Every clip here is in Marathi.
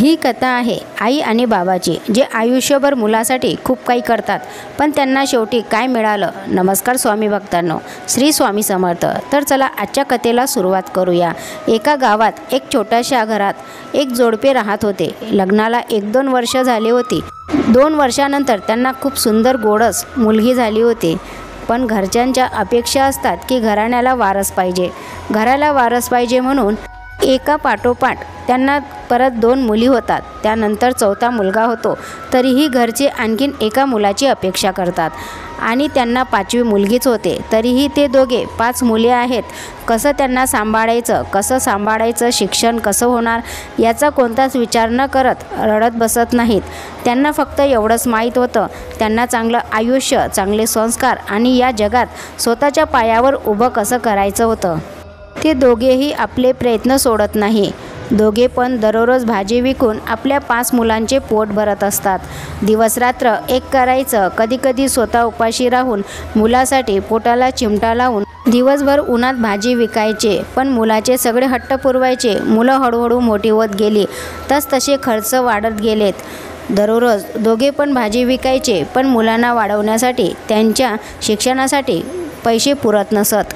ही कथा आहे आई आणि बाबाची, जे आयुष्यभर मुलासाठी खूप काही करतात, पण त्यांना शेवटी काय मिळालं. नमस्कार स्वामी भक्तांनो, श्री स्वामी समर्थ. तर चला आजच्या कथेला सुरुवात करूया. एका गावात एक छोट्याशा घरात एक जोडपे राहत होते. लग्नाला 1-2 वर्ष झाली होती. 2 वर्षानंतर त्यांना खूप सुंदर गोंडस मुलगी झाली होती. पण घरच्यांच्या अपेक्षा असतात की घराण्याला वारस पाहिजे, घराला वारस पाहिजे, म्हणून एका पाठोपाठ त्यांना परत 2 मुली होतात. त्यानंतर 4था मुलगा होतो. तरीही घरचे आणखीन एका मुलाची अपेक्षा करतात आणि त्यांना 5वी मुलगीच होते. तरीही ते दोघे 5 मुले आहेत. कसं त्यांना सांभाळायचं, कसं सांभाळायचं, शिक्षण कसं होणार याचा कोणताच विचार न करत रडत बसत नाहीत. त्यांना फक्त एवढंच माहीत होतं, त्यांना चांगलं आयुष्य, चांगले संस्कार आणि या जगात स्वतःच्या पायावर उभं कसं करायचं होतं. ते दोघेही आपले प्रयत्न सोडत नाही. दोघे पण दररोज भाजी विकून आपल्या 5 मुलांचे पोट भरत असतात. दिवसरात्र एक करायचं. कधीकधी स्वतः उपाशी राहून मुलासाठी पोटाला चिमटा लावून दिवसभर उन्हात भाजी विकायचे. पण मुलाचे सगळे हट्ट पुरवायचे. मुलं हळूहळू मोठी होत गेली, तसतसे खर्च वाढत गेलेत. दररोज दोघे पण भाजी विकायचे, पण मुलांना वाढवण्यासाठी, त्यांच्या शिक्षणासाठी पैसे पुरत नसत.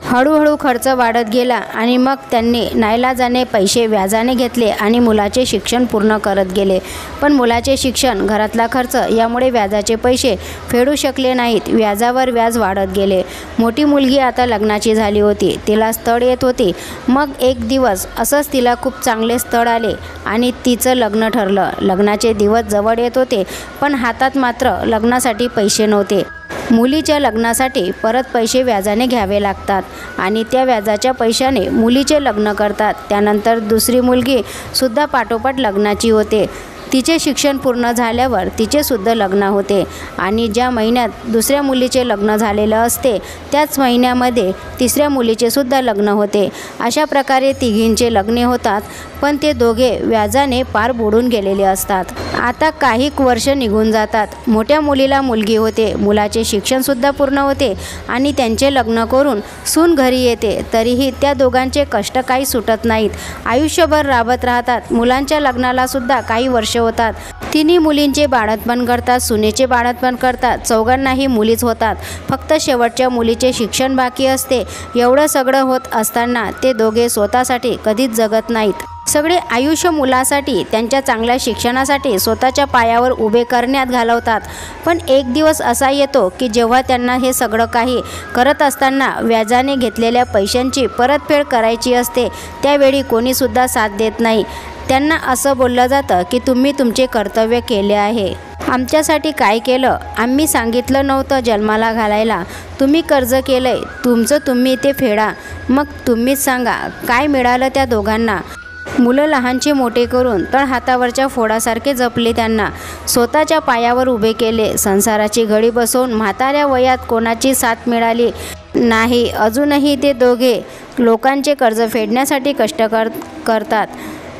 हळूहळू खर्च वाढत गेला आणि मग त्यांनी नाईलाजाने पैसे व्याजाने घेतले आणि मुलाचे शिक्षण पूर्ण करत गेले. पण मुलाचे शिक्षण, घरातला खर्च यामुळे व्याजाचे पैसे फेडू शकले नाहीत. व्याजावर व्याज वाढत गेले. मोठी मुलगी आता लग्नाची झाली होती. तिला स्थळ येत होती. मग एक दिवस असंच तिला खूप चांगले स्थळ आले आणि तिचं लग्न ठरलं. लग्नाचे दिवस जवळ येत होते, पण हातात मात्र लग्नासाठी पैसे नव्हते. मुलीच्या लग्नासाठी परत पैसे व्याजाने घ्यावे लागतात आणि त्या व्याजाच्या पैशाने मुलीचे लग्न करतात. त्यानंतर दुसरी मुलगी सुद्धा पाठोपाठ लग्नाची होते. तिचे शिक्षण पूर्ण झाल्यावर तिचेसुद्धा लग्न होते आणि ज्या महिन्यात दुसऱ्या मुलीचे लग्न झालेलं असते, त्याच महिन्यामध्ये तिसऱ्या मुलीचेसुद्धा लग्न होते. अशा प्रकारे तिघींचे लग्ने होतात. पण ते दोघे व्याजाने पार बुडून गेलेले असतात. आता काही वर्ष निघून जातात. मोठ्या मुलीला मुलगी होते, मुलाचे शिक्षणसुद्धा पूर्ण होते आणि त्यांचे लग्न करून सून घरी येते. तरीही त्या दोघांचे कष्ट काही सुटत नाहीत. आयुष्यभर राबत राहतात. मुलांच्या लग्नालासुद्धा काही वर्ष होतात. तिन्ही मुलींचे बाळंतपण करतात, सुनेचे बाळंतपण करतात. 4घांनाही मुलीच होतात. फक्त शेवटच्या मुलीचे शिक्षण बाकी असते. एवढं सगळं होत असताना ते दोघे स्वतःसाठी कधीच जगत नाहीत. सगळे आयुष्य मुलासाठी, त्यांच्या चांगल्या शिक्षणासाठी, स्वतःच्या पायावर उभे करण्यात घालवतात. पण एक दिवस असा येतो की जेव्हा त्यांना हे सगळं काही करत असताना व्याजाने घेतलेल्या पैशांची परतफेड करायची असते, त्यावेळी कोणीसुद्धा साथ देत नाही. त्यांना असं बोललं जातं की तुम्ही तुमचे कर्तव्य केले आहे. आमच्यासाठी काय केलं? आम्ही सांगितलं नव्हतं जन्माला घालायला. तुम्ही कर्ज केलंय, तुमचं तुम्ही ते फेडा. मग तुम्हीच सांगा काय मिळालं त्या दोघांना. मुलं लहानचे मोठे करून तळहातावरच्या फोडासारखे जपले. त्यांना स्वतःच्या पायावर उभे केले. संसाराची घडी बसवून म्हाताऱ्या वयात कोणाची साथ मिळाली नाही. अजूनही ते दोघे लोकांचे कर्ज फेडण्यासाठी कष्ट करतात.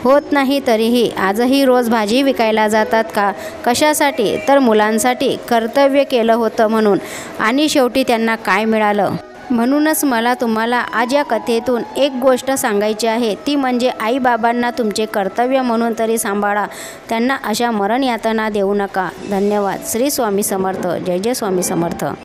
होत नाही तरीही आजही रोज भाजी विकायला जातात. का? कशासाठी? तर मुलांसाठी. कर्तव्य केलं होतं म्हणून. आणि शेवटी त्यांना काय मिळालं? म्हणूनच मला तुम्हाला आज या कथेतून एक गोष्ट सांगायची आहे, ती म्हणजे आई बाबांना तुमचे कर्तव्य म्हणून तरी सांभाळा. त्यांना अशा मरण यातना देऊ नका. धन्यवाद. श्री स्वामी समर्थ. जय जय स्वामी समर्थ.